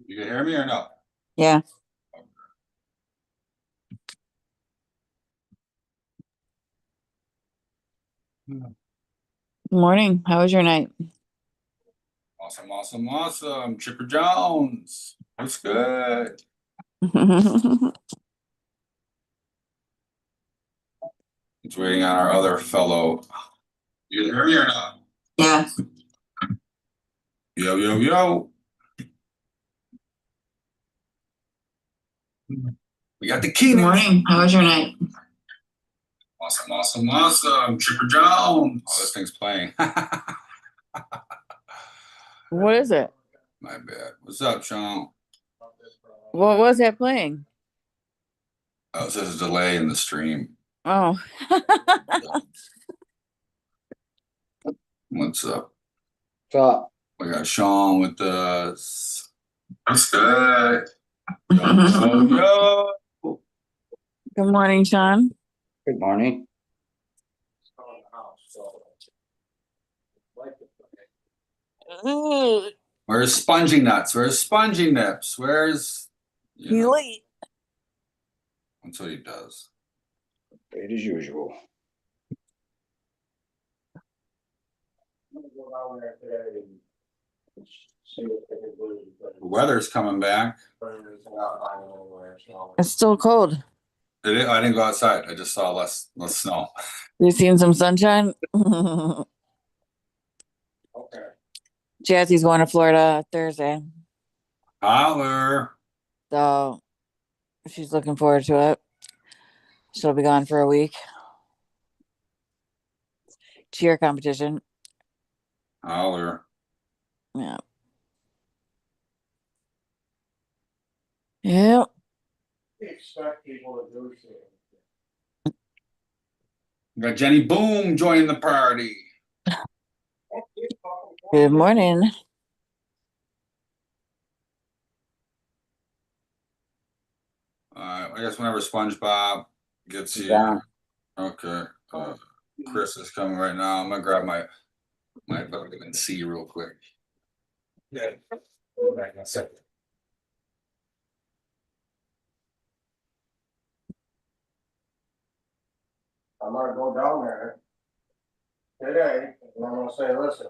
You can hear me or no? Yeah. Morning. How was your night? Awesome, awesome, awesome. Chipper Jones. What's good? It's waiting on our other fellow. You can hear me or not? Yeah. Yo, yo, yo. We got the key. Good morning. How was your night? Awesome, awesome, awesome. Chipper Jones. Oh, this thing's playing. What is it? My bad. What's up, Sean? What was that playing? Oh, there's a delay in the stream. Oh. What's up? What's up? We got Sean with us. What's good? Yo, yo, yo. Good morning, Sean. Good morning. Ooh, Where's Spongy Nuts? Where's Spongy Nips? Where's he's late. That's what he does. Great as usual. The weather's coming back. It's still cold. Did it? I didn't go outside. I just saw less snow. You seen some sunshine? Okay. Jazzy's going to Florida Thursday, Holler. so she's looking forward to it. She'll be gone for a week. Cheer competition. Holler. Yeah. Yeah. Expect people to do We got Jenny Boom joining the party. Good morning. I guess whenever SpongeBob gets here. Yeah. Okay. Chris is coming right now. I'm gonna grab my vitamin C real quick. Yeah. Back in a second. I'm gonna go down there today, and I'm gonna say, listen,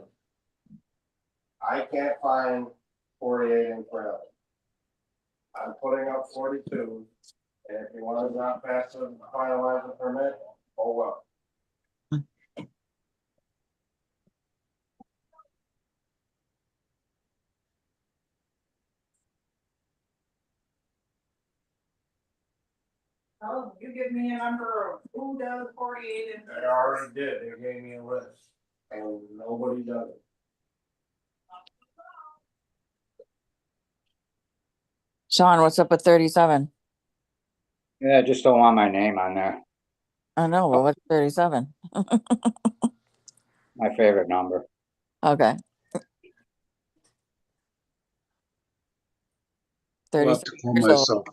I can't find 48 in Trail. I'm putting up 42, and if you wanna not pass the finalize the permit, oh well. Oh, you give me a number of who does 48 and. They already did, they gave me a list, and nobody does it. Sean, what's up with 37? Yeah, I just don't want my name on there. I know. Well, what's 37? My favorite number. Okay. I'll have to call 37 years myself,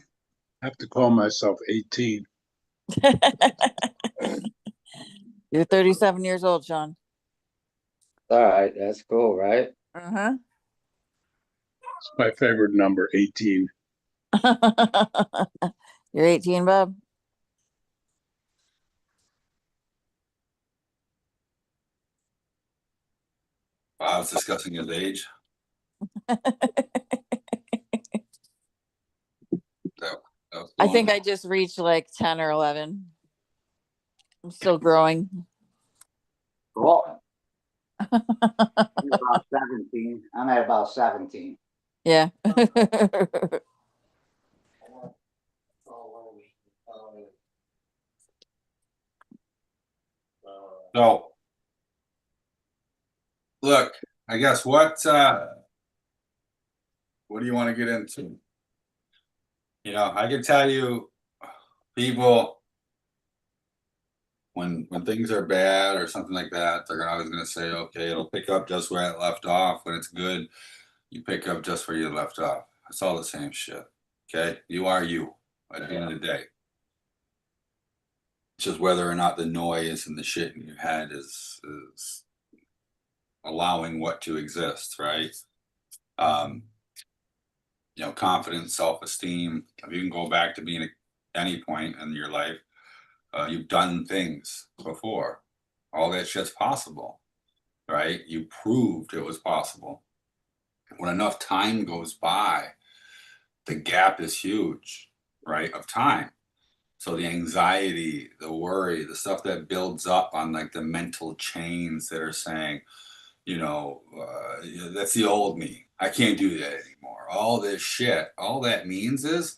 have to call myself 18. old. You're 37 years old, Sean. All right, that's cool, right? Uh-huh. It's my favorite number, 18. You're 18, Bob? Bob's discussing his age. I think I just reached like 10 or 11. I'm still growing. Cool. About 17. I'm at about 17. Yeah. So, look, I guess what do you want to get into? You know, I can tell you, people, when things are bad or something like that, they're always gonna say, okay, it'll pick up just where it left off. When it's good, you pick up just where you left off. It's all the same shit. Okay, you are you at the end of the day. It's just whether or not the noise and the shit in your head is allowing what to exist, right? you know, confidence, self-esteem. If you can go back to being at any point in your life, you've done things before. All that shit's possible, right? You proved it was possible. When enough time goes by, the gap is huge, right? Of time. So the anxiety, the worry, the stuff that builds up on like the mental chains that are saying, that's the old me. I can't do that anymore. All this shit. All that means is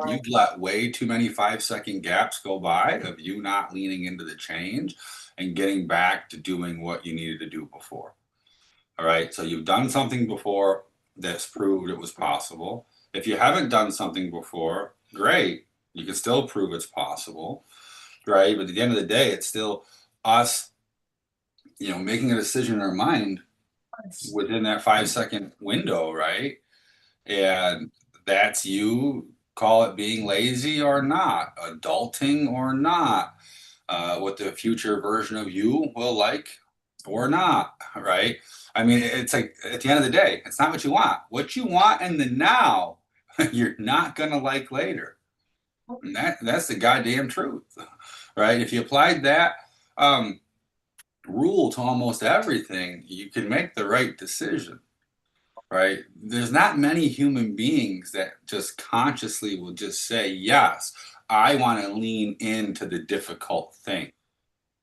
you've let way too many 5-second gaps go by of you not leaning into the change and getting back to doing what you needed to do before. All right. So you've done something before that's proved it was possible. If you haven't done something before, great. You can still prove it's possible. Right. But at the end of the day, it's still us, making a decision in our mind within that 5-second window. Right. And that's you, call it being lazy or not, adulting or not, what the future version of you will like or not, right? I mean, it's like at the end of the day, it's not what you want. What you want in the now, you're not gonna like later. And that's the goddamn truth, right? If you applied that rule to almost everything, you can make the right decision, right? There's not many human beings that just consciously will just say, yes, I want to lean into the difficult thing.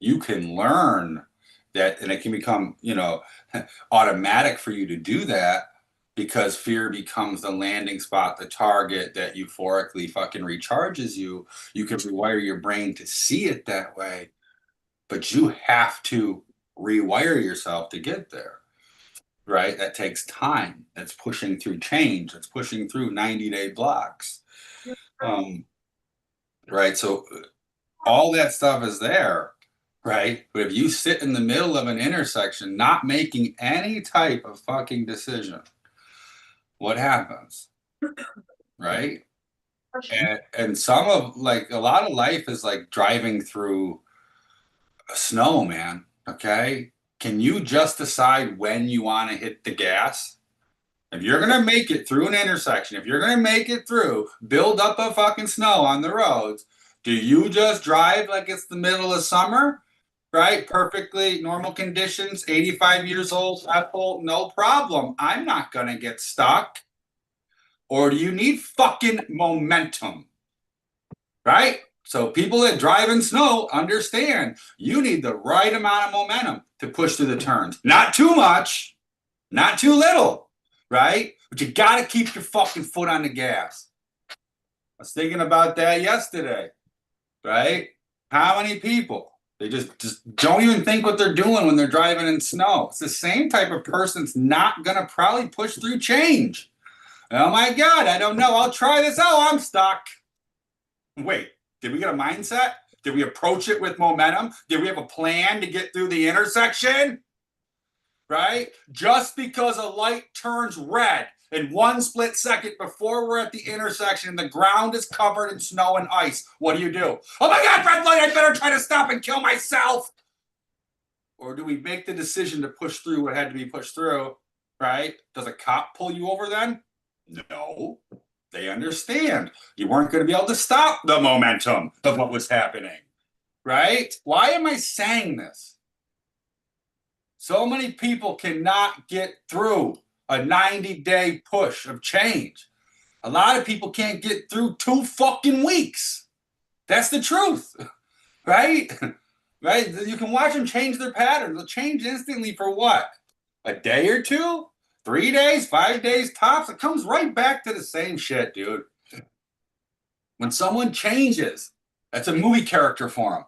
You can learn that, and it can become, automatic for you to do that because fear becomes the landing spot, the target that euphorically fucking recharges you. You can rewire your brain to see it that way, but you have to rewire yourself to get there. Right? That takes time. That's pushing through change. That's pushing through 90-day blocks. Right. So all that stuff is there. Right. But if you sit in the middle of an intersection, not making any type of fucking decision, what happens? Right. And some of like a lot of life is like driving through snow, man. Okay. Can you just decide when you want to hit the gas? If you're gonna make it through an intersection, if you're gonna make it through, build up a fucking snow on the roads, do you just drive like it's the middle of summer? Right? Perfectly normal conditions, 85 years old, Apple, no problem. I'm not gonna get stuck. Or do you need fucking momentum? Right? So people that drive in snow understand you need the right amount of momentum to push through the turns. Not too much, not too little, right? But you got to keep your fucking foot on the gas. I was thinking about that yesterday, right? How many people, they just don't even think what they're doing when they're driving in snow. It's the same type of person that's not going to probably push through change. Oh my God, I don't know. I'll try this. Oh, I'm stuck. Wait, did we get a mindset? Did we approach it with momentum? Did we have a plan to get through the intersection? Right? Just because a light turns red in 1 split second before we're at the intersection and the ground is covered in snow and ice, what do? Oh my God, red light, I better try to stop and kill myself. Or do we make the decision to push through what had to be pushed through, right? Does a cop pull you over then? No. They understand you weren't going to be able to stop the momentum of what was happening, right? Why am I saying this? So many people cannot get through a 90-day push of change. A lot of people can't get through 2 fucking weeks. That's the truth, right? Right? You can watch them change their patterns. They'll change instantly for what? A day or 2? 3 days, 5 days tops? It comes right back to the same shit, dude. When someone changes, that's a movie character for them.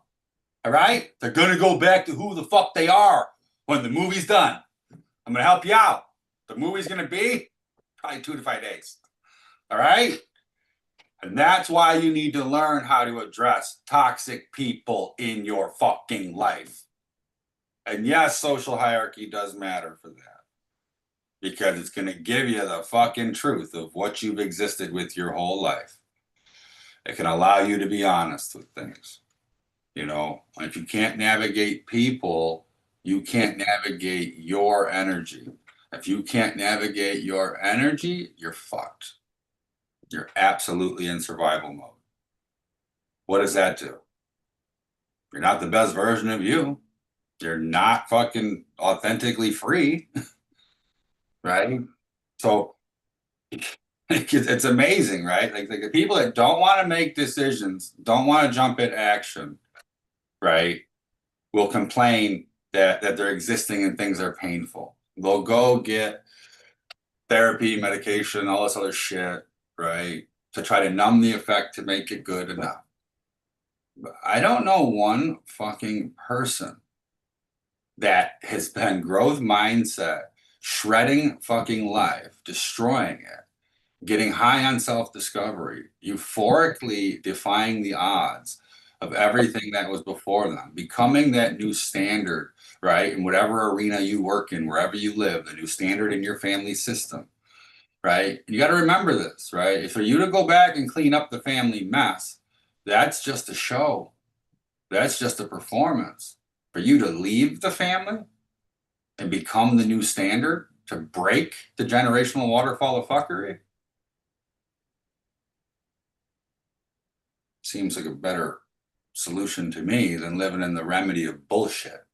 All right? They're going to go back to who the fuck they are when the movie's done. I'm going to help you out. The movie's going to be probably 2 to 5 days. All right? And that's why you need to learn how to address toxic people in your fucking life. And yes, social hierarchy does matter for that. Because it's going to give you the fucking truth of what you've existed with your whole life. It can allow you to be honest with things. If you can't navigate people, you can't navigate your energy. If you can't navigate your energy, you're fucked. You're absolutely in survival mode. What does that do? You're not the best version of you. You're not fucking authentically free, right? So it's amazing, right? Like the people that don't want to make decisions, don't want to jump into action, right, will complain that they're existing and things are painful. They'll go get therapy, medication, all this other shit, right, to try to numb the effect to make it good enough. But I don't know one fucking person that has been growth mindset, shredding fucking life, destroying it, getting high on self-discovery, euphorically defying the odds of everything that was before them, becoming that new standard, right? In whatever arena you work in, wherever you live, the new standard in your family system, right? You got to remember this, right? If for you to go back and clean up the family mess, that's just a show. That's just a performance. For you to leave the family and become the new standard, to break the generational waterfall of fuckery, seems like a better solution to me than living in the remedy of bullshit,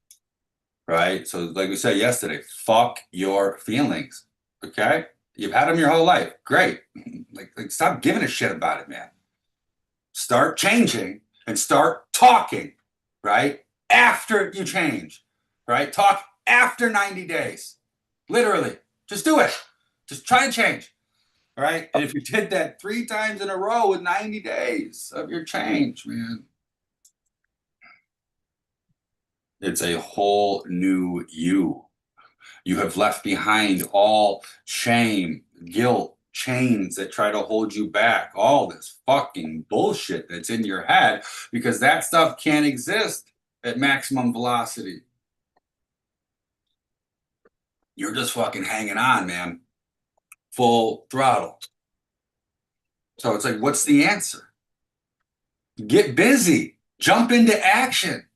right? So like we said yesterday, fuck your feelings, okay? You've had them your whole life, great. Like stop giving a shit about it, man. Start changing and start talking, right? After you change, right? Talk after 90 days, literally, just do it. Just try and change. All right. And if you did that 3 times in a row with 90 days of your change, man, it's a whole new you. You have left behind all shame, guilt, chains that try to hold you back, all this fucking bullshit that's in your head, because that stuff can't exist at maximum velocity. You're just fucking hanging on, man. Full throttle. So it's like, what's the answer? Get busy, jump into action.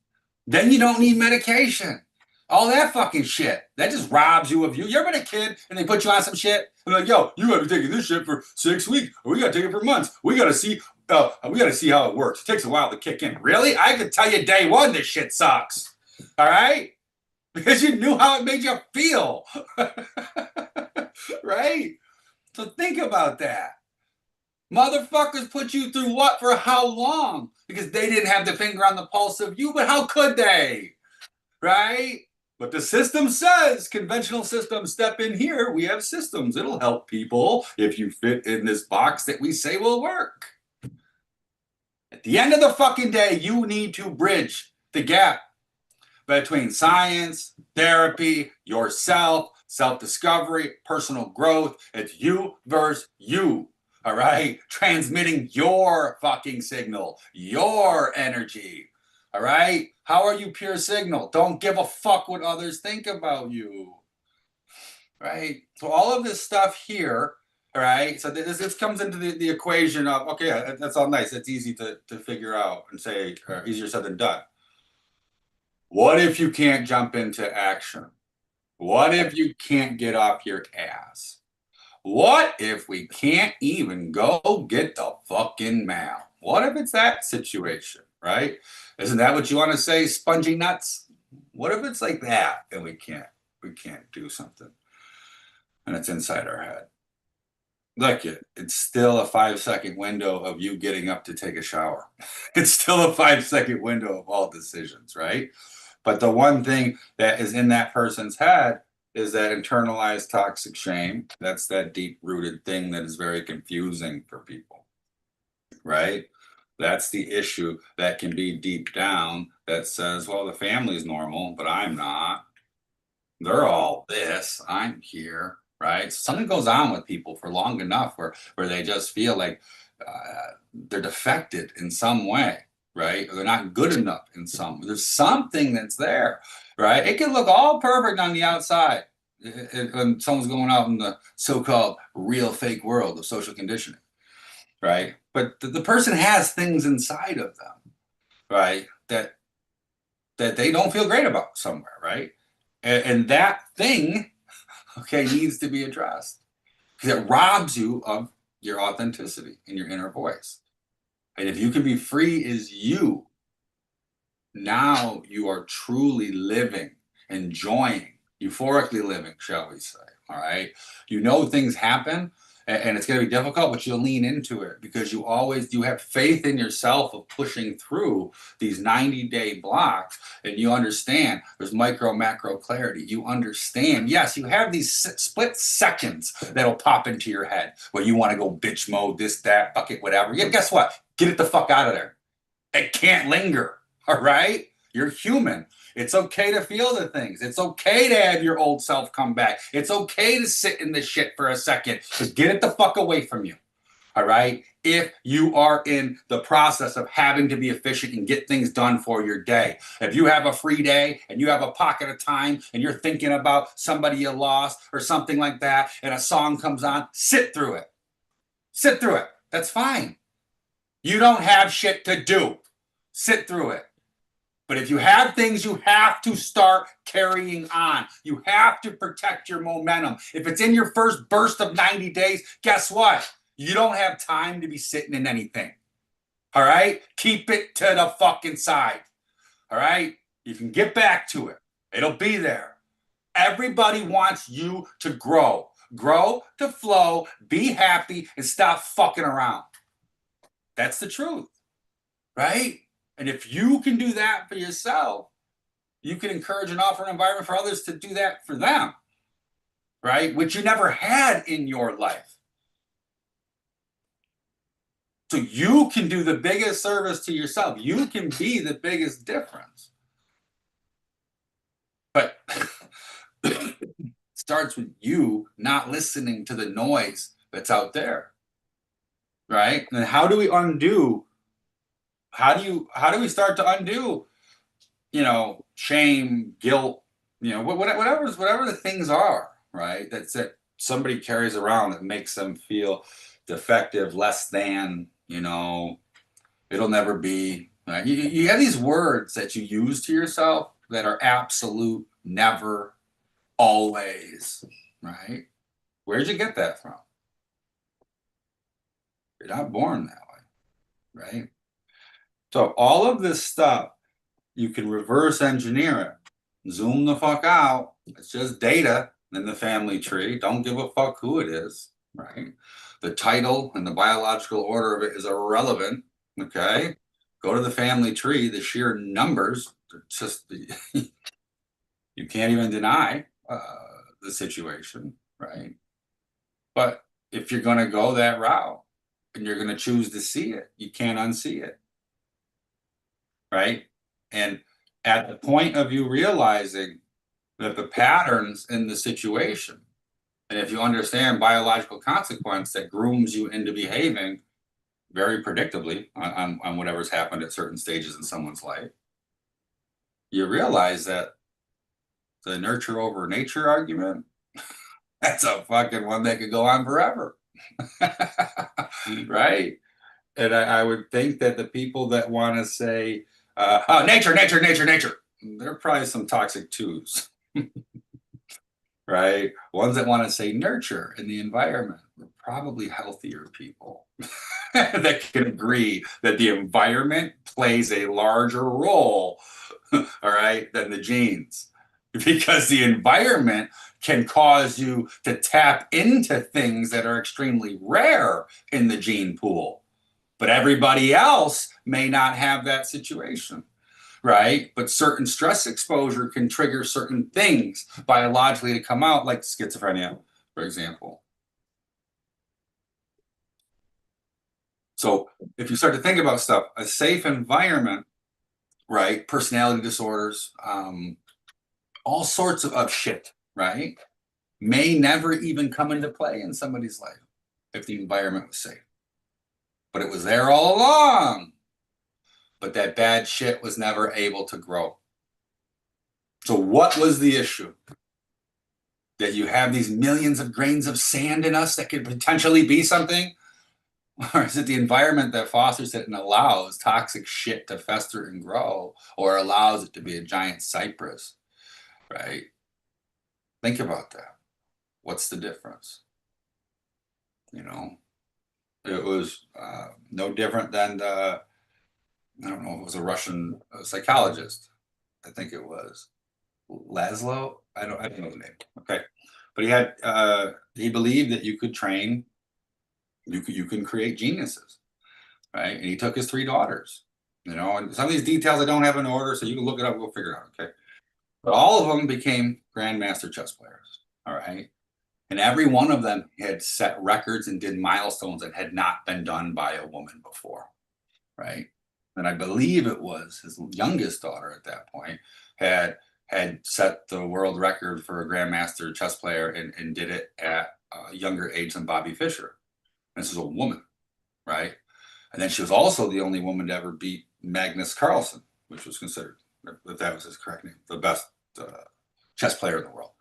Then you don't need medication. All that fucking shit. That just robs you of you. You ever been a kid and they put you on some shit? And they're like, yo, you gotta be taking this shit for 6 weeks. Or we gotta take it for months. We gotta see how it works. It takes a while to kick in. Really? I could tell you day one this shit sucks. All right? Because you knew how it made you feel. Right? So think about that. Motherfuckers put you through what for how long? Because they didn't have the finger on the pulse of you, but how could they? Right? But the system says, conventional systems, step in here. We have systems. It'll help people if you fit in this box that we say will work. At the end of the fucking day, you need to bridge the gap between science, therapy, yourself, self-discovery, personal growth. It's you versus you. All right? Transmitting your fucking signal, your energy. All right? How are you pure signal? Don't give a fuck what others think about you. Right? So all of this stuff here, all right? So this comes into the equation of, okay, that's all nice. It's easy to figure out and say, easier said than done. What if you can't jump into action? What if you can't get off your ass? What if we can't even go get the fucking mail? What if it's that situation, right? Isn't that what you want to say, spongy nuts? What if it's like that and we can't do something? And it's inside our head. Look, it's still a 5-second window of you getting up to take a shower. It's still a 5-second window of all decisions, right? But the one thing that is in that person's head is that internalized toxic shame. That's that deep-rooted thing that is very confusing for people, right? That's the issue that can be deep down that says, well, the family's normal, but I'm not. They're all this, I'm here, right? Something goes on with people for long enough where they just feel like they're defected in some way, right? Or they're not good enough in some. There's something that's there, right? It can look all perfect on the outside when someone's going out in the so-called real fake world of social conditioning, right? But the person has things inside of them, right? That they don't feel great about somewhere, right? And that thing, okay, needs to be addressed because it robs you of your authenticity and your inner voice. And if you can be free as you, now you are truly living, enjoying, euphorically living, shall we say. All right. You know, things happen and it's going to be difficult, but you'll lean into it because you have faith in yourself of pushing through these 90-day blocks, and you understand there's micro, macro clarity. You understand, yes, you have these split seconds that'll pop into your head where you want to go bitch mode, this, that, bucket, whatever. Yeah, guess what? Get it the fuck out of there. It can't linger. All right? You're human. It's okay to feel the things. It's okay to have your old self come back. It's okay to sit in the shit for a second. Just get it the fuck away from you. All right? If you are in the process of having to be efficient and get things done for your day. If you have a free day and you have a pocket of time and you're thinking about somebody you lost or something like that and a song comes on, sit through it. Sit through it. That's fine. You don't have shit to do. Sit through it. But if you have things, you have to start carrying on. You have to protect your momentum. If it's in your first burst of 90 days, guess what? You don't have time to be sitting in anything. All right? Keep it to the fucking side. All right? You can get back to it. It'll be there. Everybody wants you to grow. Grow, to flow, be happy, and stop fucking around. That's the truth. Right? And if you can do that for yourself, you can encourage and offer an environment for others to do that for them, right? Which you never had in your life. So you can do the biggest service to yourself. You can be the biggest difference. But it starts with you not listening to the noise that's out there, right? And how do we undo? How do we start to undo, shame, guilt, whatever the things are, right? That somebody carries around that makes them feel defective, less than, it'll never be. Right? You have these words that you use to yourself that are absolute, never, always, right? Where'd you get that from? You're not born that way, right? So all of this stuff, you can reverse engineer it. Zoom the fuck out. It's just data in the family tree. Don't give a fuck who it is, right? The title and the biological order of it is irrelevant, okay? Go to the family tree, the sheer numbers, just, you can't even deny the situation, right? But if you're going to go that route and you're going to choose to see it, you can't unsee it, right? And at the point of you realizing that the patterns in the situation, and if you understand biological consequence that grooms you into behaving very predictably on whatever's happened at certain stages in someone's life, you realize that the nurture over nature argument, that's a fucking one that could go on forever. Right? And I would think that the people that want to say, nature, nature, nature, nature, they're probably some toxic twos. Right? Ones that want to say nurture in the environment are probably healthier people that can agree that the environment plays a larger role, all right, than the genes. Because the environment can cause you to tap into things that are extremely rare in the gene pool. But everybody else may not have that situation, right? But certain stress exposure can trigger certain things biologically to come out, like schizophrenia, for example. So if you start to think about stuff, a safe environment, right? Personality disorders, all sorts of shit, right? May never even come into play in somebody's life if the environment was safe. But it was there all along. But that bad shit was never able to grow. So what was the issue? That you have these millions of grains of sand in us that could potentially be something? Or is it the environment that fosters it and allows toxic shit to fester and grow, or allows it to be a giant cypress, right? Think about that. What's the difference? It was no different than I don't know, it was a Russian psychologist. I think it was Laszlo. I don't know the name. Okay. But he believed that you could train, you can create geniuses, right? And he took his 3 daughters, and some of these details I don't have in order, so you can look it up, we'll figure it out, okay? But all of them became grandmaster chess players, all right? And every one of them had set records and did milestones that had not been done by a woman before, right? And I believe it was his youngest daughter at that point had set the world record for a grandmaster chess player and did it at a younger age than Bobby Fischer. And this is a woman, right? And then she was also the only woman to ever beat Magnus Carlsen, which was considered, if that was his correct name, the best chess player in the world.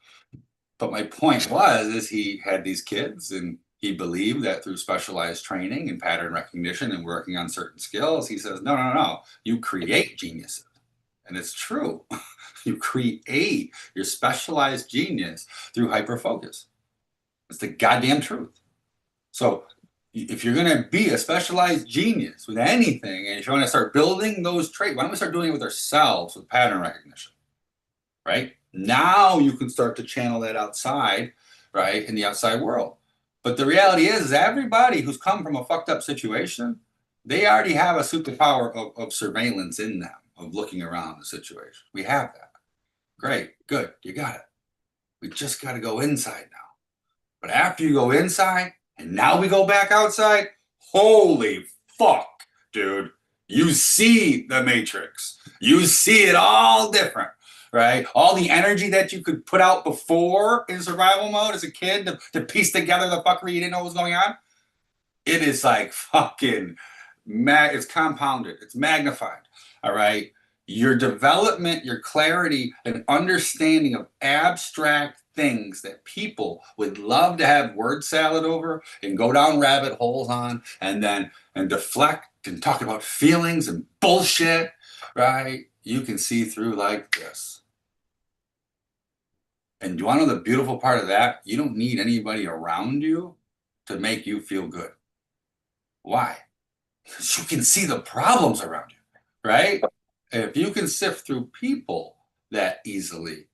But my point is he had these kids and he believed that through specialized training and pattern recognition and working on certain skills, he says, no, you create geniuses. And it's true. You create your specialized genius through hyperfocus. It's the goddamn truth. So if you're going to be a specialized genius with anything, and if you want to start building those traits, why don't we start doing it with ourselves with pattern recognition, right? Now you can start to channel that outside, right, in the outside world. But the reality is everybody who's come from a fucked up situation, they already have a superpower of surveillance in them, of looking around the situation. We have that. Great, good, you got it. We just got to go inside now. But after you go inside, and now we go back outside, holy fuck, dude. You see the matrix. You see it all different, right? All the energy that you could put out before in survival mode as a kid to piece together the fuckery you didn't know was going on. It is like fucking, it's compounded. It's magnified, all right? Your development, your clarity, and understanding of abstract things that people would love to have word salad over and go down rabbit holes on and deflect and talk about feelings and bullshit, right? You can see through like this. And you want to know the beautiful part of that? You don't need anybody around you to make you feel good. Why? Because you can see the problems around you, right? If you can sift through people that easily,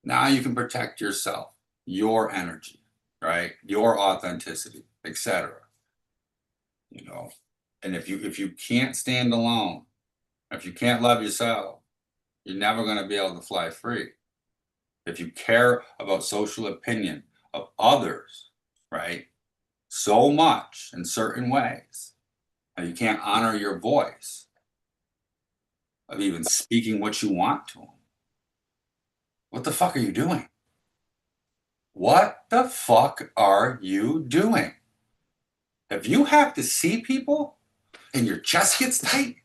now you can protect yourself, your energy, right? Your authenticity, etc. And if you can't stand alone, if you can't love yourself, you're never going to be able to fly free. If you care about social opinion of others, right, so much in certain ways, and you can't honor your voice of even speaking what you want to them, what the fuck are you doing? What the fuck are you doing? If you have to see people and your chest gets tight,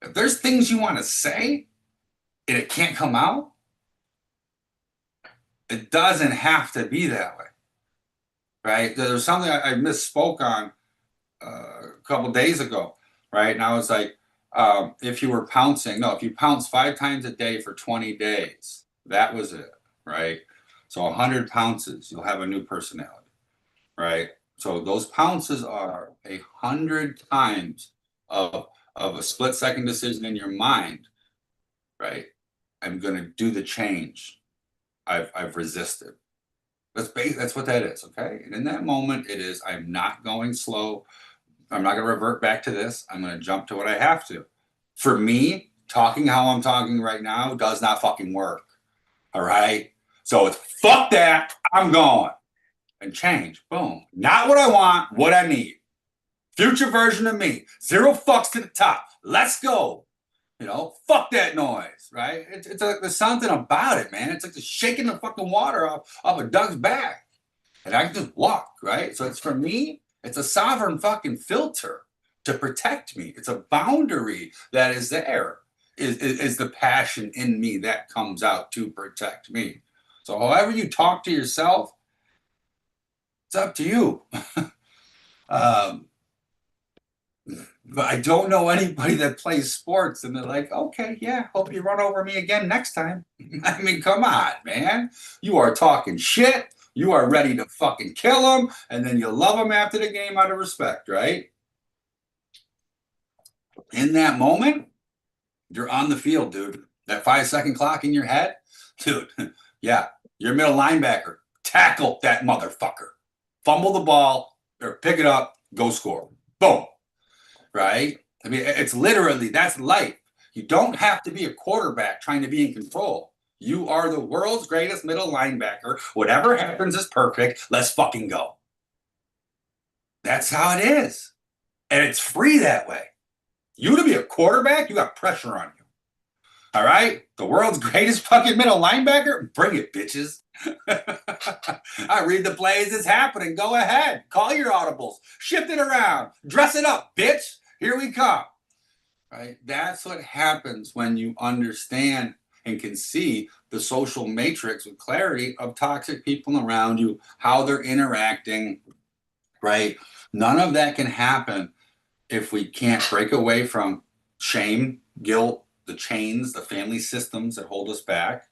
if there's things you want to say and it can't come out, it doesn't have to be that way, right? There's something I misspoke on a couple days ago, right? And I was like, if you pounce 5 times a day for 20 days, that was it, right? So 100 pounces, you'll have a new personality, right? So those pounces are 100 times of a split-second decision in your mind, right? I'm going to do the change I've resisted. That's what that is, okay? And in that moment, it is, I'm not going slow. I'm not going to revert back to this. I'm going to jump to what I have to. For me, talking how I'm talking right now does not fucking work, all right? So it's fuck that, I'm going. And change, boom. Not what I want, what I need. Future version of me. 0 fucks to the top. Let's go. Fuck that noise, right? It's like there's something about it, man. It's like the shaking the fucking water off a duck's back. And I can just walk, right? So it's, for me, it's a sovereign fucking filter to protect me. It's a boundary that is there, is the passion in me that comes out to protect me. So however you talk to yourself, it's up to you. But I don't know anybody that plays sports and they're like, okay, yeah, hope you run over me again next time. I mean, come on, man. You are talking shit. You are ready to fucking kill them, and then you love them after the game out of respect, right? In that moment, you're on the field, dude. That 5-second clock in your head, dude. Yeah, you're a middle linebacker. Tackle that motherfucker. Fumble the ball or pick it up, go score. Boom. Right? I mean, it's literally, that's life. You don't have to be a quarterback trying to be in control. You are the world's greatest middle linebacker. Whatever happens is perfect. Let's fucking go. That's how it is. And it's free that way. You to be a quarterback, you got pressure on you. All right? The world's greatest fucking middle linebacker? Bring it, bitches. I read the plays, it's happening. Go ahead. Call your audibles. Shift it around. Dress it up, bitch. Here we come. Right? That's what happens when you understand and can see the social matrix with clarity of toxic people around you, how they're interacting, right? None of that can happen if we can't break away from shame, guilt, the chains, the family systems that hold us back,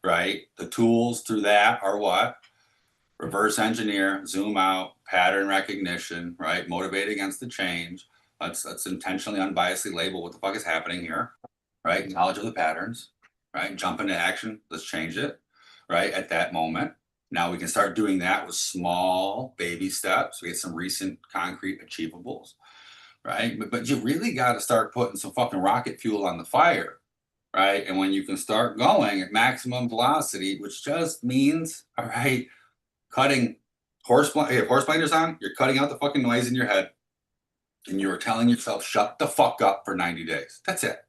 right? The tools through that are what? Reverse engineer, zoom out, pattern recognition, right? Motivate against the change. Let's intentionally, unbiasedly label what the fuck is happening here, right? Knowledge of the patterns, right? Jump into action. Let's change it, right? At that moment. Now we can start doing that with small baby steps. We get some recent concrete achievables, right? But you really got to start putting some fucking rocket fuel on the fire, right? And when you can start going at maximum velocity, which just means, all right, cutting horse blinders on, you're cutting out the fucking noise in your head, and you're telling yourself, shut the fuck up for 90 days. That's it.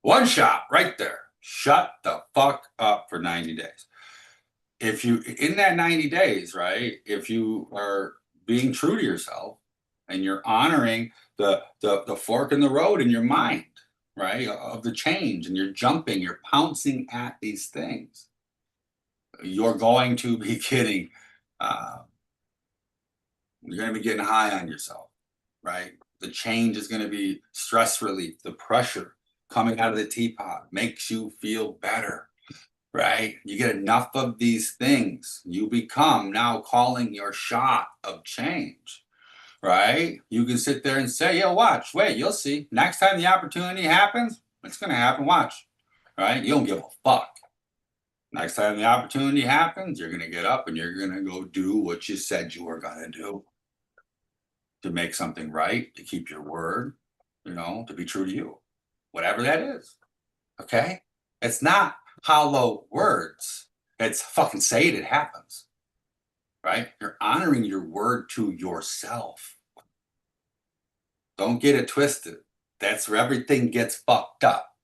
One shot right there. Shut the fuck up for 90 days. If you, in that 90 days, right, if you are being true to yourself and you're honoring the fork in the road in your mind, right, of the change, and you're jumping, you're pouncing at these things, you're going to be getting, you're going to be getting high on yourself, right? The change is going to be stress relief. The pressure coming out of the teapot makes you feel better, right? You get enough of these things, you become now calling your shot of change, right? You can sit there and say, yeah, watch, wait, you'll see. Next time the opportunity happens, it's going to happen, watch, right? You don't give a fuck. Next time the opportunity happens, you're going to get up and you're going to go do what you said you were going to do. To make something right, to keep your word, you know, to be true to you, whatever that is. Okay? It's not hollow words. It's fucking say it, it happens. Right? You're honoring your word to yourself. Don't get it twisted. That's where everything gets fucked up.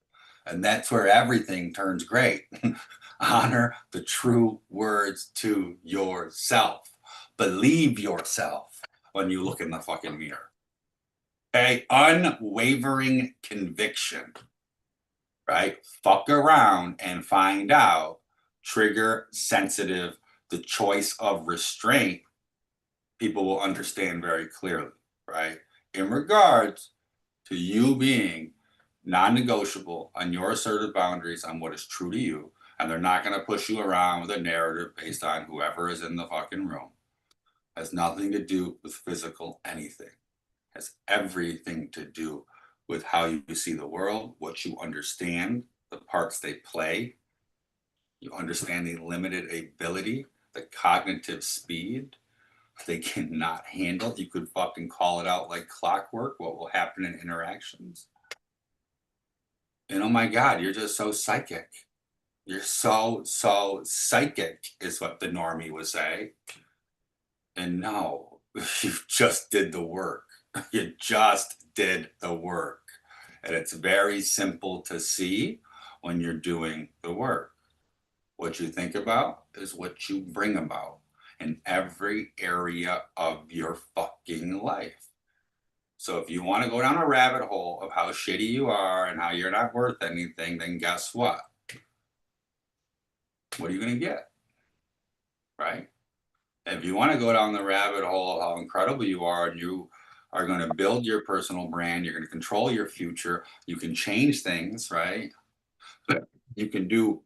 And that's where everything turns great. Honor the true words to yourself. Believe yourself when you look in the fucking mirror. Okay, unwavering conviction, right? Fuck around and find out. Trigger sensitive, the choice of restraint, people will understand very clearly, right? In regards to you being non-negotiable on your assertive boundaries on what is true to you, and they're not going to push you around with a narrative based on whoever is in the fucking room. Has nothing to do with physical anything. Has everything to do with how you see the world, what you understand, the parts they play. You understand the limited ability, the cognitive speed they cannot handle. You could fucking call it out like clockwork, what will happen in interactions. And oh my God, you're just so psychic. You're so psychic is what the normie would say. And no, you just did the work. You just did the work. And it's very simple to see when you're doing the work. What you think about is what you bring about in every area of your fucking life. So if you want to go down a rabbit hole of how shitty you are and how you're not worth anything, then guess what? What are you going to get? Right? If you want to go down the rabbit hole of how incredible you are and you are going to build your personal brand, you're going to control your future, you can change things, right? You can do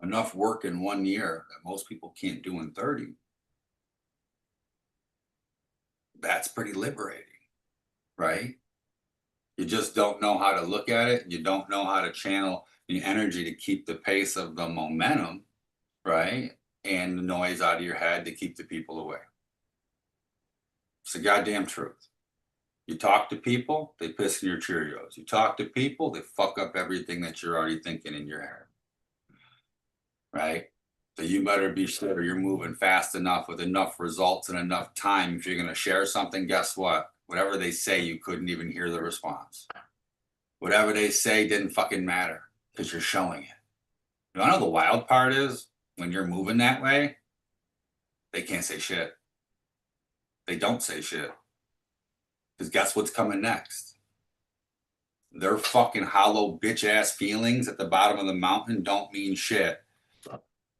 enough work in 1 year that most people can't do in 30. That's pretty liberating, right? You just don't know how to look at it. You don't know how to channel the energy to keep the pace of the momentum, right? And the noise out of your head to keep the people away. It's the goddamn truth. You talk to people, they piss in your Cheerios. You talk to people, they fuck up everything that you're already thinking in your head. Right? So you better be sure you're moving fast enough with enough results and enough time. If you're going to share something, guess what? Whatever they say, you couldn't even hear the response. Whatever they say didn't fucking matter because you're showing it. You know the wild part is when you're moving that way, they can't say shit. They don't say shit. Because guess what's coming next? Their fucking hollow bitch ass feelings at the bottom of the mountain don't mean shit.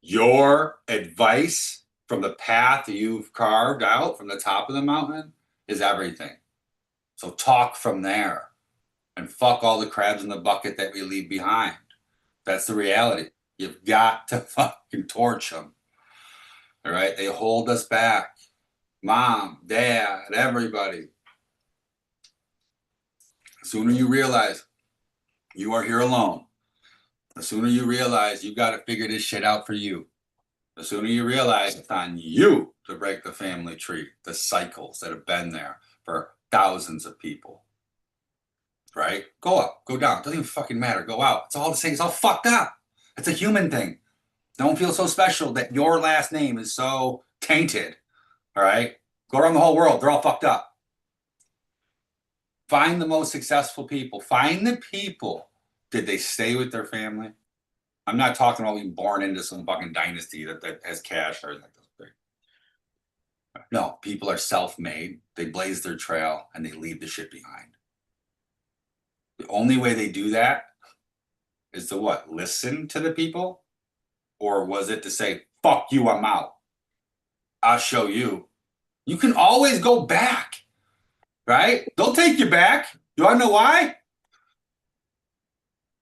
Your advice from the path you've carved out from the top of the mountain is everything. So talk from there and fuck all the crabs in the bucket that we leave behind. That's the reality. You've got to fucking torch them. All right? They hold us back. Mom, dad, everybody. The sooner you realize you are here alone, the sooner you realize you got to figure this shit out for you. The sooner you realize it's on you to break the family tree, the cycles that have been there for thousands of people. Right? Go up, go down. Doesn't even fucking matter. Go out. It's all the same. It's all fucked up. It's a human thing. Don't feel so special that your last name is so tainted. All right? Go around the whole world. They're all fucked up. Find the most successful people. Find the people. Did they stay with their family? I'm not talking about being born into some fucking dynasty that has cash or anything like that. No, people are self-made. They blaze their trail and they leave the shit behind. The only way they do that is to what? Listen to the people? Or was it to say, fuck you, I'm out? I'll show you. You can always go back, right? They'll take you back. You want to know why?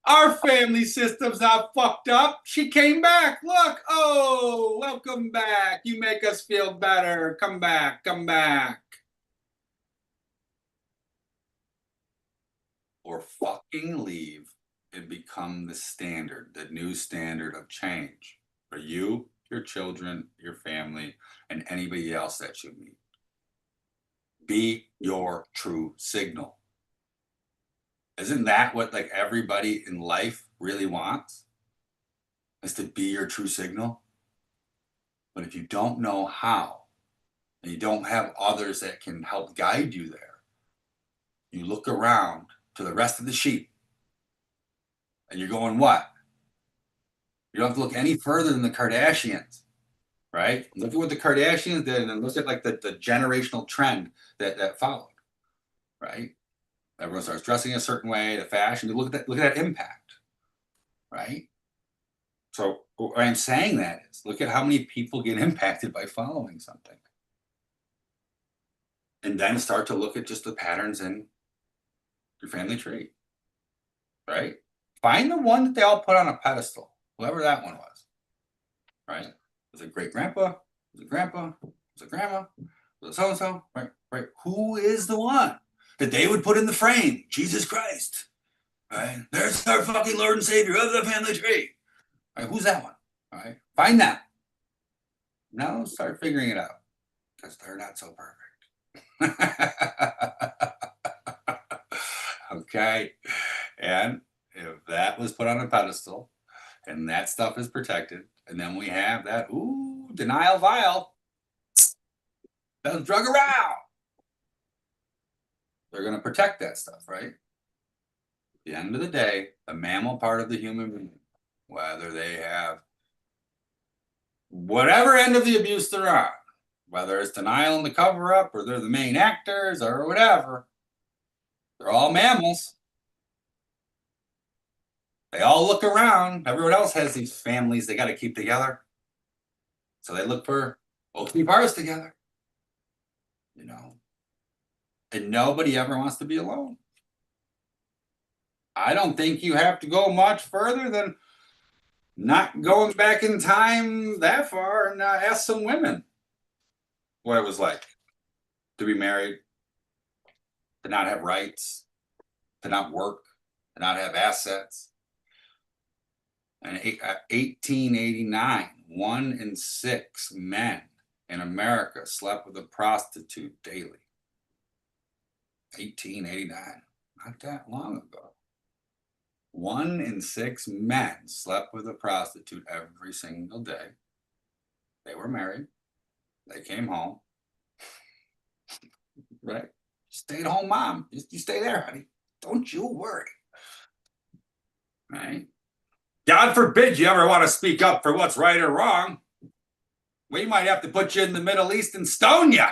Our family system's not fucked up. She came back. Look. Oh, welcome back. You make us feel better. Come back. Come back. Or fucking leave and become the standard, the new standard of change for you, your children, your family, and anybody else that you meet. Be your true signal. Isn't that what like everybody in life really wants? Is to be your true signal? But if you don't know how, and you don't have others that can help guide you there, you look around to the rest of the sheep and you're going, what? You don't have to look any further than the Kardashians, right? Look at what the Kardashians did and look at like the generational trend that followed, right? Everyone starts dressing a certain way, the fashion, look at that impact, right? So what I'm saying that is, look at how many people get impacted by following something. And then start to look at just the patterns in your family tree, right? Find the one that they all put on a pedestal, whoever that one was, right? Was it great grandpa? Was it grandpa? Was it grandma? Was it so-and-so? Right, right. Who is the one that they would put in the frame? Jesus Christ, right? There's our fucking Lord and Savior of the family tree. Right, who's that one? All right, find that. Now start figuring it out because they're not so perfect. Okay, and if that was put on a pedestal and that stuff is protected, and then we have that denial vial that's drug around, they're going to protect that stuff, right? At the end of the day, the mammal part of the human being, whether they have whatever end of the abuse they're on, whether it's denial and the cover up or they're the main actors or whatever, they're all mammals. They all look around. Everyone else has these families they got to keep together. So they look for both to be parts together, you know. And nobody ever wants to be alone. I don't think you have to go much further than not going back in time that far, and ask some women what it was like to be married, to not have rights, to not work, to not have assets. And 1889, 1 in 6 men in America slept with a prostitute daily. 1889, not that long ago. 1 in 6 men slept with a prostitute every single day. They were married. They came home. Right? Stay at home, mom. You stay there, honey. Don't you worry. Right? God forbid you ever want to speak up for what's right or wrong. We might have to put you in the Middle East and stone you.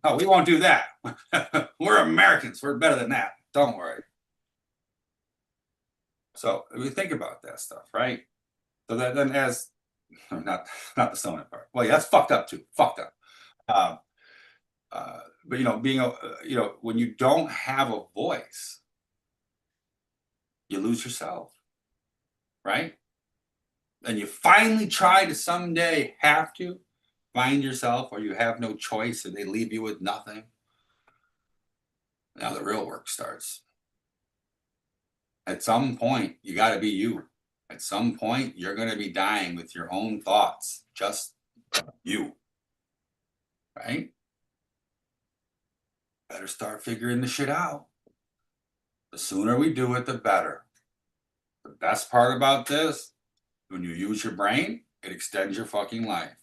Oh, we won't do that. We're Americans. We're better than that. Don't worry. So we think about that stuff, right? So that then as not the stoning part. Well, yeah, that's fucked up too. Fucked up. But being when you don't have a voice, you lose yourself, right? And you finally try to someday have to find yourself, or you have no choice and they leave you with nothing. Now the real work starts. At some point, you got to be you. At some point, you're going to be dying with your own thoughts, just you. Right? Better start figuring the shit out. The sooner we do it, the better. The best part about this, when you use your brain, it extends your fucking life.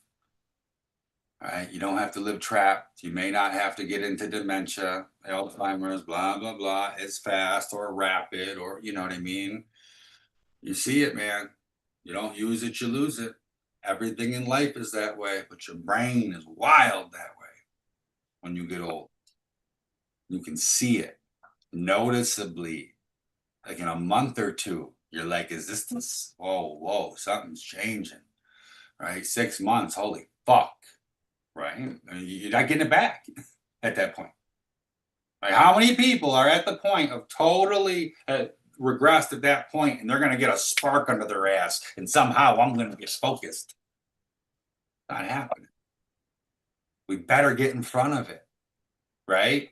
All right? You don't have to live trapped. You may not have to get into dementia, Alzheimer's, blah, blah, blah. It's fast or rapid, or you know what I mean? You see it, man. You don't use it, you lose it. Everything in life is that way, but your brain is wild that way when you get old. You can see it noticeably. Like in a month or two, you're like, is this? Whoa, something's changing, right? 6 months, holy fuck, right? I mean, you're not getting it back at that point. Like, how many people are at the point of totally regressed at that point, and they're going to get a spark under their ass, and somehow I'm going to get focused? Not happening. We better get in front of it, right?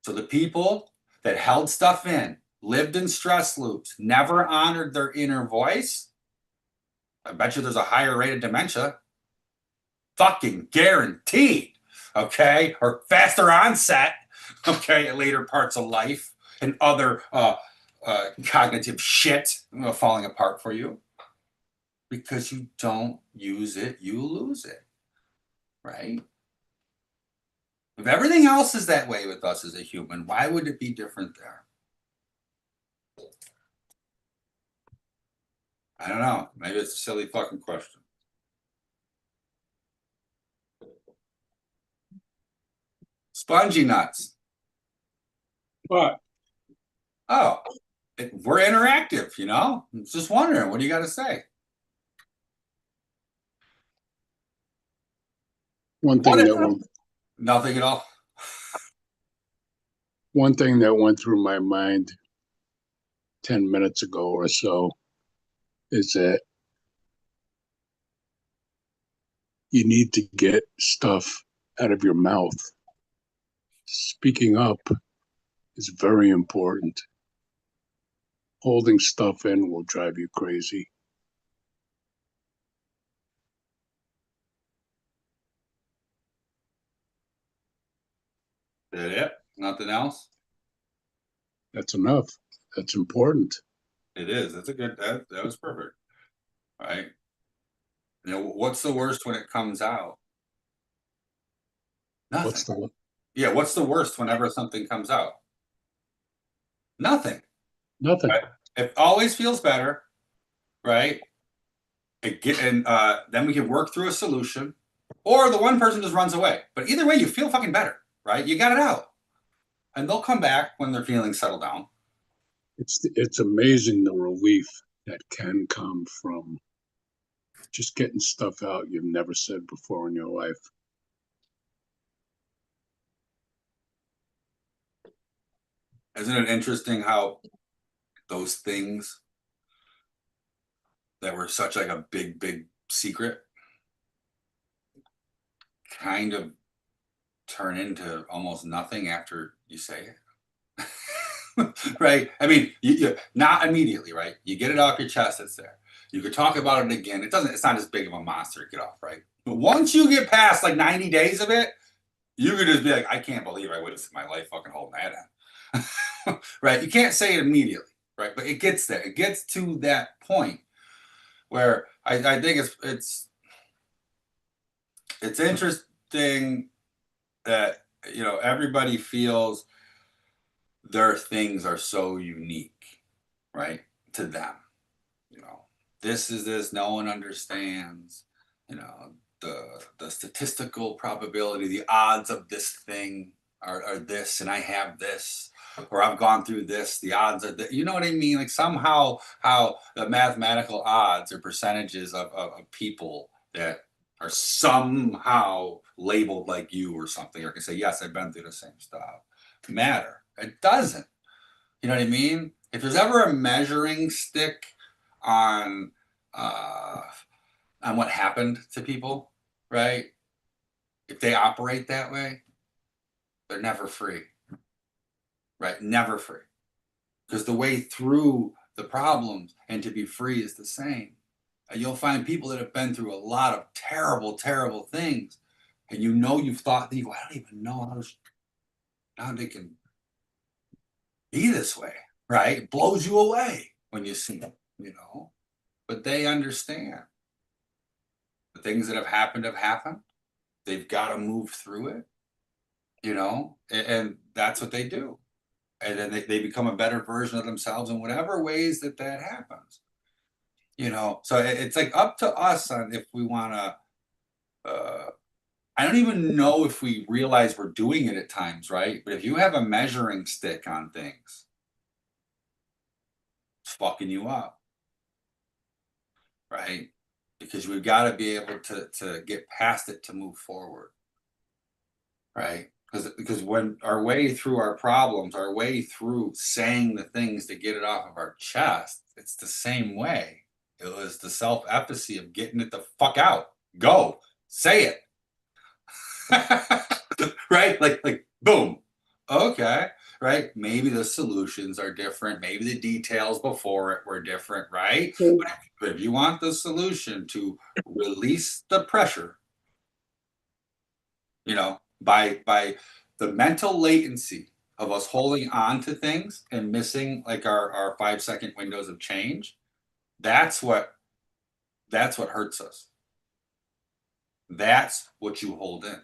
So the people that held stuff in, lived in stress loops, never honored their inner voice, I bet you there's a higher rate of dementia. Fucking guaranteed. Okay? Or faster onset, okay, at later parts of life, and other cognitive shit falling apart for you. Because you don't use it, you lose it. Right? If everything else is that way with us as a human, why would it be different there? I don't know. Maybe it's a silly fucking question. Spongy nuts. But Oh, we're interactive, I'm just wondering, what do you got to say? one What thing if- that went, Nothing at all. one thing that went through my mind 10 minutes ago or so is that you need to get stuff out of your mouth. Speaking up is very important. Holding stuff in will drive you crazy. Is that it? Nothing else? That's enough. That's important. It is. That's a good, that was perfect. Right? What's the worst when it comes out? Nothing. What's the Yeah, what's the worst whenever something comes out? Nothing. nothing? Right? It always feels better, right? And then we can work through a solution, or the one person just runs away. But either way, you feel fucking better, right? You got it out, and they'll come back when their feelings settle down. It's amazing the relief that can come from just getting stuff out you've never said before in your life. Isn't it interesting how those things that were such like a big secret kind of turn into almost nothing after you say it. Right? I mean, you not immediately, right? You get it off your chest, it's there. You could talk about it again. It's not as big of a monster to get off, right? But once you get past like 90 days of it, you could just be like, I can't believe I wasted my life fucking holding that in. Right? You can't say it immediately, right? But it gets there. It gets to that point where I think it's interesting that everybody feels their things are so unique, right, to them. This is this, no one understands, the statistical probability, the odds of this thing are this, and I have this, or I've gone through this, the odds are that, you know what I mean? Like somehow how the mathematical odds or percentages of people that are somehow labeled like you or something, or can say, yes, I've been through the same stuff, matter. It doesn't. You know what I mean? If there's ever a measuring stick on what happened to people, right? If they operate that way, they're never free, right? Never free. Because the way through the problems and to be free is the same. And you'll find people that have been through a lot of terrible, terrible things. And you've thought, I don't even know how they can be this way, right? It blows you away when you see them, But they understand. The things that have happened have happened. They've got to move through it, and that's what they do. And then they become a better version of themselves in whatever ways that happens. So it's like up to us on if we want to. I don't even know if we realize we're doing it at times, right? But if you have a measuring stick on things, it's fucking you up, right? Because we've got to be able to get past it to move forward, right? Because when our way through our problems, our way through saying the things to get it off of our chest, it's the same way. It was the self-efficacy of getting it the fuck out. Go, say it. Right? Like boom. Okay. Right? Maybe the solutions are different. Maybe the details before it were different, right? But if you want the solution to release the pressure, by the mental latency of us holding on to things and missing like our 5-second windows of change, that's what hurts us. That's what you hold in.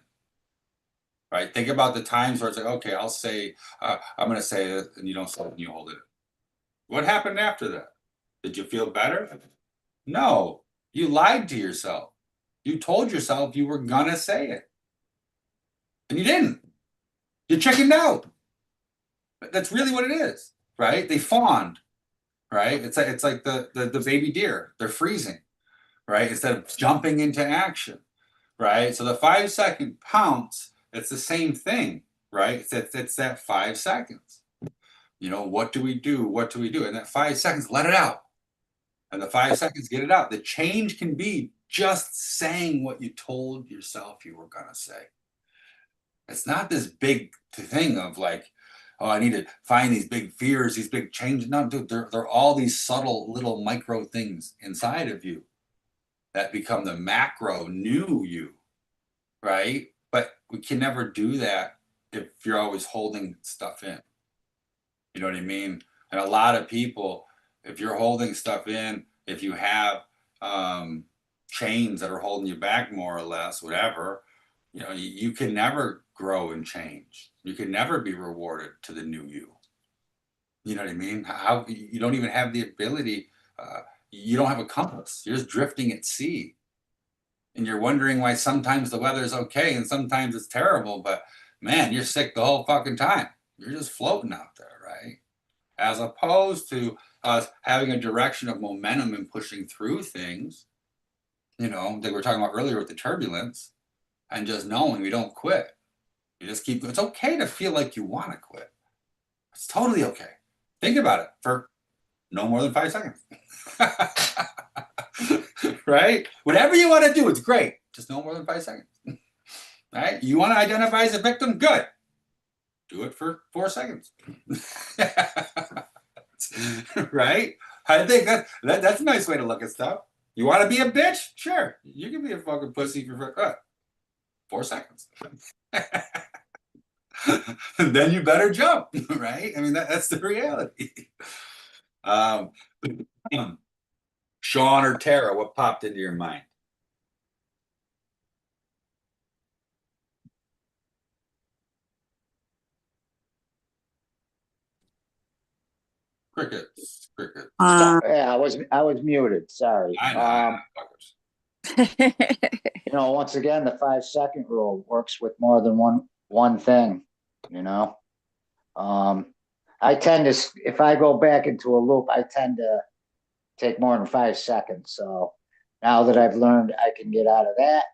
Right? Think about the times where it's like, okay, I'll say, I'm going to say it, and you don't say it and you hold it. What happened after that? Did you feel better? No. You lied to yourself. You told yourself you were going to say it. And you didn't. You chickened out. That's really what it is, right? They fawned, right? It's like the baby deer. They're freezing, right? Instead of jumping into action, right? So the 5-second pounce, it's the same thing, right? It's that 5 seconds. What do we do? What do we do? And that 5 seconds, let it out. And the 5 seconds, get it out. The change can be just saying what you told yourself you were going to say. It's not this big thing of like, oh, I need to find these big fears, these big changes. No, dude, they're all these subtle little micro things inside of you that become the macro new you, right? But we can never do that if you're always holding stuff in. You know what I mean? And a lot of people, if you're holding stuff in, if you have chains that are holding you back more or less, whatever, you can never grow and change. You can never be rewarded to the new you. You know what I mean? How you don't even have the ability. You don't have a compass. You're just drifting at sea, and you're wondering why sometimes the weather's okay and sometimes it's terrible. But man, you're sick the whole fucking time. You're just floating out there, right? As opposed to us having a direction of momentum and pushing through things. That we were talking about earlier with the turbulence, and just knowing we don't quit. You just keep. It's okay to feel like you want to quit. It's totally okay. Think about it for no more than 5 seconds. Right? Whatever you want to do, it's great. Just no more than 5 seconds. Right? You want to identify as a victim? Good. Do it for 4 seconds. Right? I think that's a nice way to look at stuff. You want to be a bitch? Sure. You can be a fucking pussy for 4 seconds. And then you better jump, right? I mean, that's the reality. Um, Sean or Tara, what popped into your mind? Crickets. Yeah, I was muted, sorry. I know. You know, once again, the 5 second rule works with more than one thing, you know? I tend to, if I go back into a loop, I tend to take more than 5 seconds. So now that I've learned I can get out of that.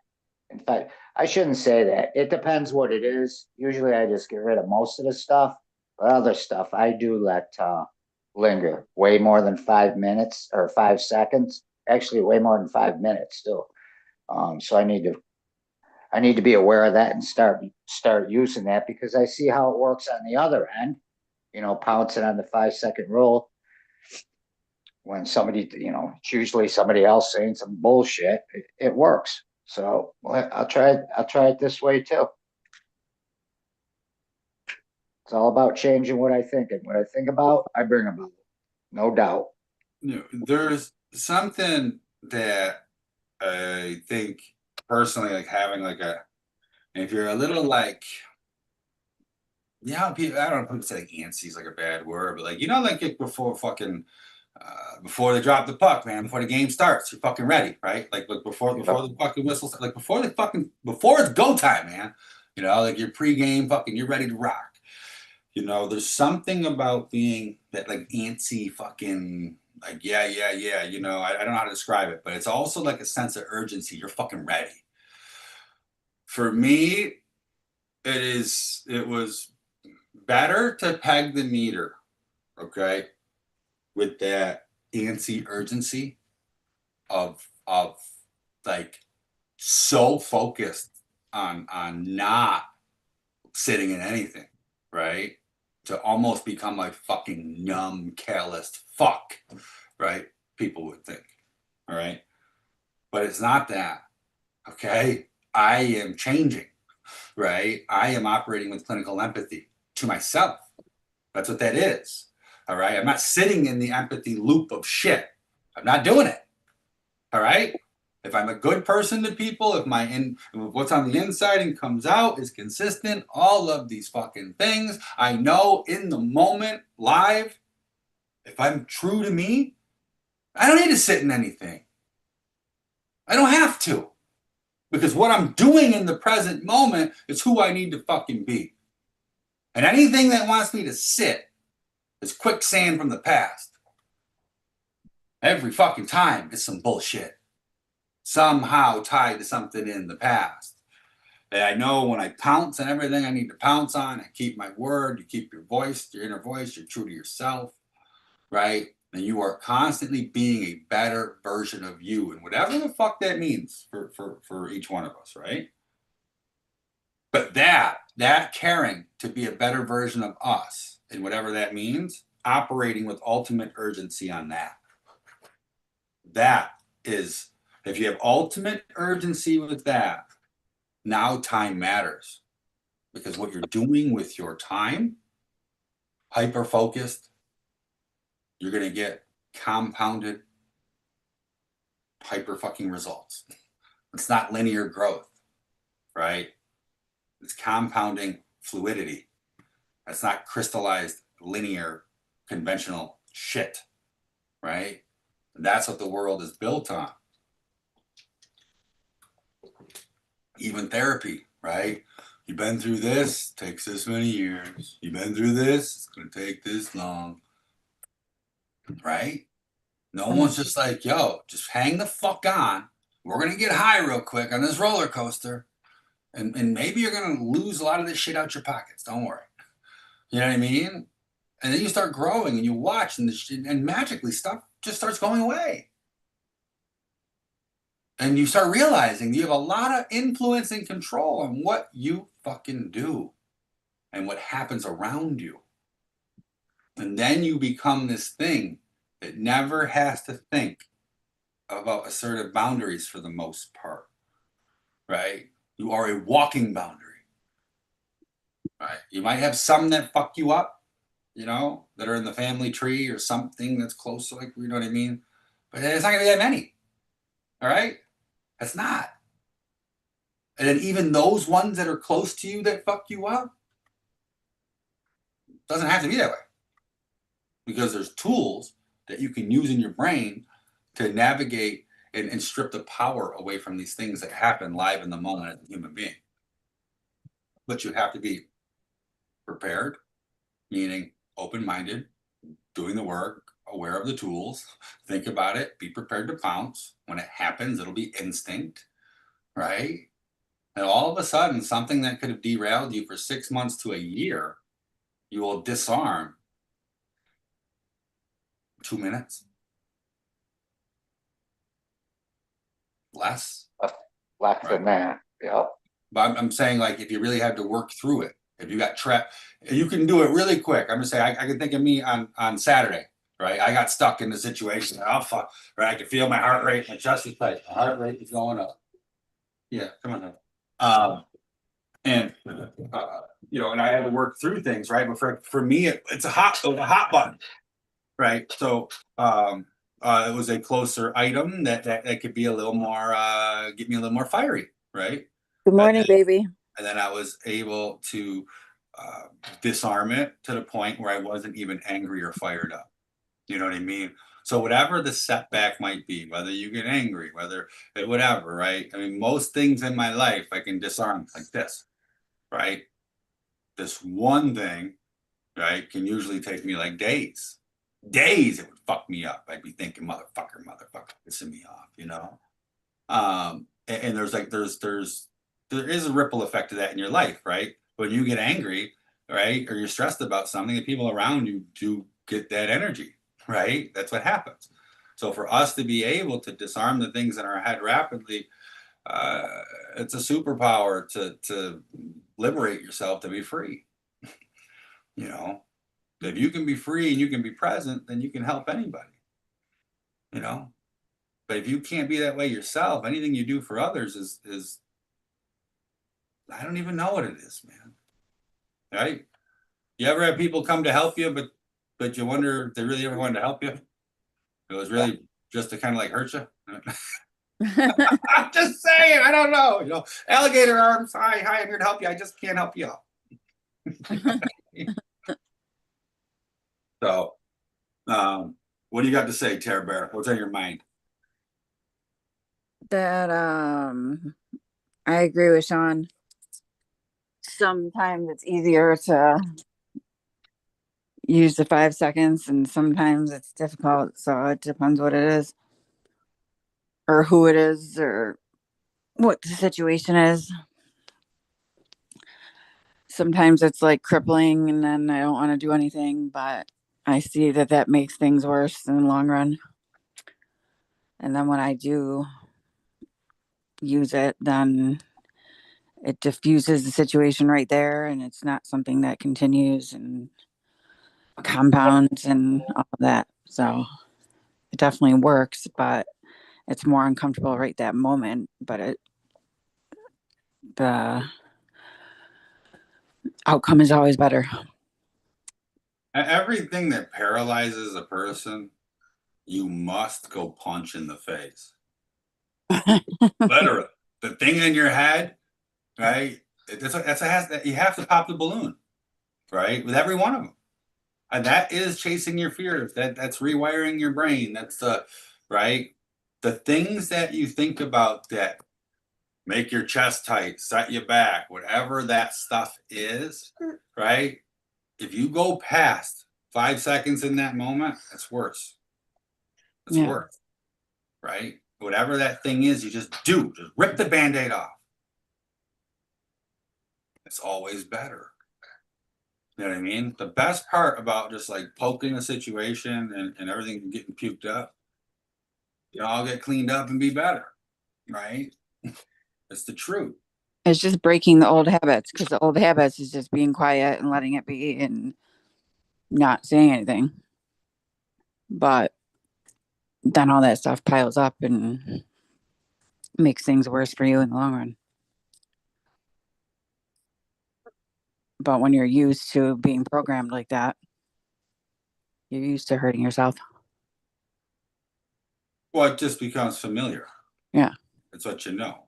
In fact, I shouldn't say that. It depends what it is. Usually I just get rid of most of the stuff, but other stuff I do let linger way more than 5 minutes or 5 seconds. Actually, way more than 5 minutes still. So I need to be aware of that and start using that because I see how it works on the other end. You know, pouncing on the 5 second rule when somebody, you know, it's usually somebody else saying some bullshit. It works. So I'll try it this way too. It's all about changing what I think, and what I think about, I bring about. No doubt. You know, there's something that I think personally, like having like if you're a little like, yeah, people, I don't know if people say like antsy is like a bad word, but like, you know, like before fucking, before they drop the puck, man, before the game starts, you're fucking ready, right? Like before the fucking whistles, like before it's go time, man. You know, like your pregame, fucking, you're ready to rock. You know, there's something about being that like antsy fucking like yeah. You know, I don't know how to describe it, but it's also like a sense of urgency. You're fucking ready. For me, it was better to peg the meter, okay, with that antsy urgency of like so focused on not sitting in anything, right? To almost become like fucking numb, calloused fuck, right? People would think, all right? But it's not that, okay? I am changing, right? I am operating with clinical empathy to myself. That's what that is, all right? I'm not sitting in the empathy loop of shit. I'm not doing it, all right? If I'm a good person to people, if what's on the inside and comes out is consistent, all of these fucking things, I know in the moment, live, if I'm true to me, I don't need to sit in anything. I don't have to. Because what I'm doing in the present moment is who I need to fucking be. And anything that wants me to sit is quicksand from the past. Every fucking time is some bullshit. Somehow tied to something in the past. And I know when I pounce on everything I need to pounce on, I keep my word, you keep your voice, your inner voice, you're true to yourself, right? And you are constantly being a better version of you, and whatever the fuck that means for each one of us, right? But that caring to be a better version of us, and whatever that means, operating with ultimate urgency on that. That is, if you have ultimate urgency with that, now time matters. Because what you're doing with your time, hyper focused, you're going to get compounded hyper fucking results. It's not linear growth, right? It's compounding fluidity. That's not crystallized, linear, conventional shit, right? And that's what the world is built on. Even therapy, right? You've been through this, takes this many years. You've been through this, it's going to take this long, right? No one's just like, yo, just hang the fuck on. We're going to get high real quick on this roller coaster. And maybe you're going to lose a lot of this shit out your pockets. Don't worry. You know what I mean? And then you start growing and you watch and magically stuff just starts going away. And you start realizing you have a lot of influence and control on what you fucking do and what happens around you. And then you become this thing that never has to think about assertive boundaries for the most part, right? You are a walking boundary, right? You might have some that fuck you up, that are in the family tree or something that's close, like, you know what I mean? But it's not gonna be that many, all right? It's not. And then even those ones that are close to you that fuck you up, doesn't have to be that way. Because there's tools that you can use in your brain to navigate and strip the power away from these things that happen live in the moment as a human being. But you have to be prepared, meaning open-minded, doing the work, aware of the tools, think about it, be prepared to pounce. When it happens, it'll be instinct, right? And all of a sudden, something that could have derailed you for 6 months to a year, you will disarm 2 minutes. Less. Less than that, yeah. But I'm saying, like, if you really had to work through it, if you got trapped, you can do it really quick. I'm just saying, I can think of me on Saturday, right? I got stuck in the situation. Oh, fuck, right? I could feel my heart rate, my chest is tight, my heart rate is going up. Yeah, come on now. And and I had to work through things, right? But for me, it was a hot button, right? So it was a closer item that could be a little more, get me a little more fiery, right? Good morning, baby. And then I was able to disarm it to the point where I wasn't even angry or fired up. You know what I mean? So whatever the setback might be, whether you get angry, whatever, right? I mean, most things in my life I can disarm like this, right? This one thing, right, can usually take me like days. Days it would fuck me up. I'd be thinking, motherfucker, pissing me off. And there is a ripple effect to that in your life, right? When you get angry, right, or you're stressed about something, the people around you do get that energy, right? That's what happens. So for us to be able to disarm the things in our head rapidly, uh, it's a superpower to liberate yourself to be free. you know if you can be free and you can be present, then you can help anybody. you know but if you can't be that way yourself, anything you do for others is I don't even know what it is, man. Right? You ever have people come to help you, but you wonder if they really ever wanted to help you? It was really just to kind of like hurt you. I'm just saying, I don't know. Alligator arms. Hi, I'm here to help you. I just can't help you out. So, what do you got to say, Tara Bear? What's on your mind? That I agree with Sean. Sometimes it's easier to use the 5 seconds, and sometimes it's difficult. So it depends what it is, or who it is, or what the situation is. Sometimes it's like crippling, and then I don't want to do anything, but I see that makes things worse in the long run. And then when I do use it, then it diffuses the situation right there, and it's not something that continues and compounds and all of that. So it definitely works, but it's more uncomfortable right that moment. But the outcome is always better. Everything that paralyzes a person, you must go punch in the face. Literally. The thing in your head, right? You have to pop the balloon, right? With every one of them. And that is chasing your fears. That's rewiring your brain. That's right. The things that you think about that make your chest tight, set you back, whatever that stuff is, right? If you go past 5 seconds in that moment, it's worse. It's Yeah. worse, right? Whatever that thing is, you just rip the Band-Aid off. It's always better. You know what I mean? The best part about just like poking a situation and everything getting puked up, I'll get cleaned up and be better. right? It's the truth. It's just breaking the old habits, because the old habits is just being quiet and letting it be and not saying anything. But then all that stuff piles up and makes things worse for you in the long run. But when you're used to being programmed like that, you're used to hurting yourself. Well, it just becomes familiar. Yeah. It's what you know.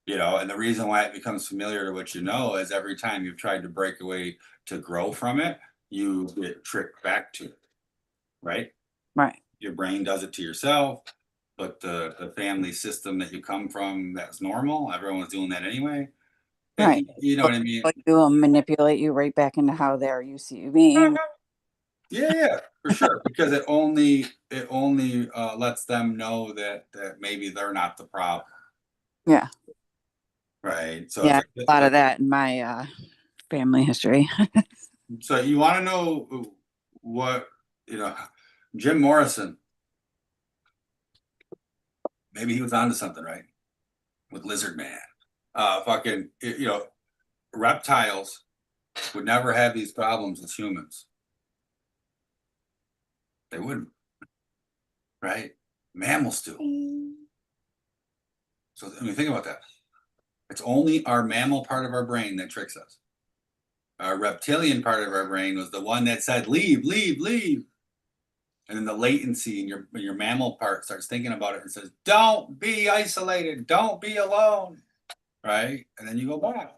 You know, and the reason why it becomes familiar to what you know is every time you've tried to break away to grow from it, you get tricked back to it. Right? Right. Your brain does it to yourself, but the family system that you come from that's normal, everyone's doing that anyway. Right. You know what I mean? But you will manipulate you right back into how they're used to you being. Yeah, for sure. Because it only lets them know that maybe they're not the problem. Yeah. Right. So Yeah. it's like, A lot of that in my family history. so you want to know what, Jim Morrison, maybe he was onto something, right? With Lizard Man. Fucking, reptiles would never have these problems as humans. They wouldn't, right? Mammals do. So I mean, think about that. It's only our mammal part of our brain that tricks us. Our reptilian part of our brain was the one that said, leave, leave, leave. And then the latency in your mammal part starts thinking about it and says, don't be isolated, don't be alone. Right? And then you go back.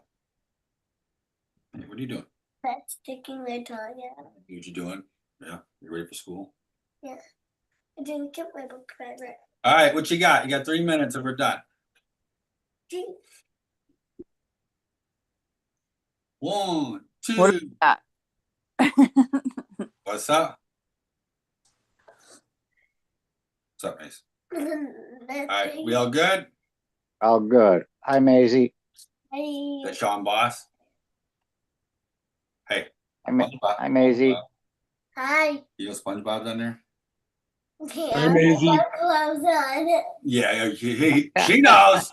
Hey, what are you doing? That's sticking my tongue out. What you doing? Yeah. You ready for school? Yeah. I didn't get my book forever. All right, what you got? You got 3 minutes and we're done. One, What two. is that? What's up? What's up, Mace? All right, we all good? All good. Hi, Maisie. Hey. That Sean Boss? Hey. SpongeBob. Hi, Maisie. Hi. You know SpongeBob's on there? Yeah, Maisie. my clothes on. Yeah, she knows.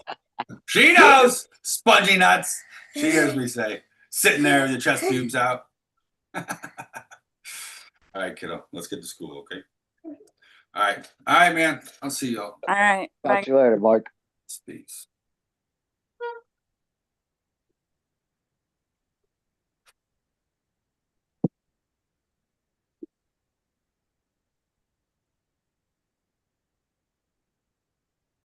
She knows. Spongy nuts. She hears me say, sitting there with your chest tubes out. All right, kiddo. Let's get to school, okay? All right, man. I'll see y'all. All right. Talk Bye. to you later, Mike. Peace.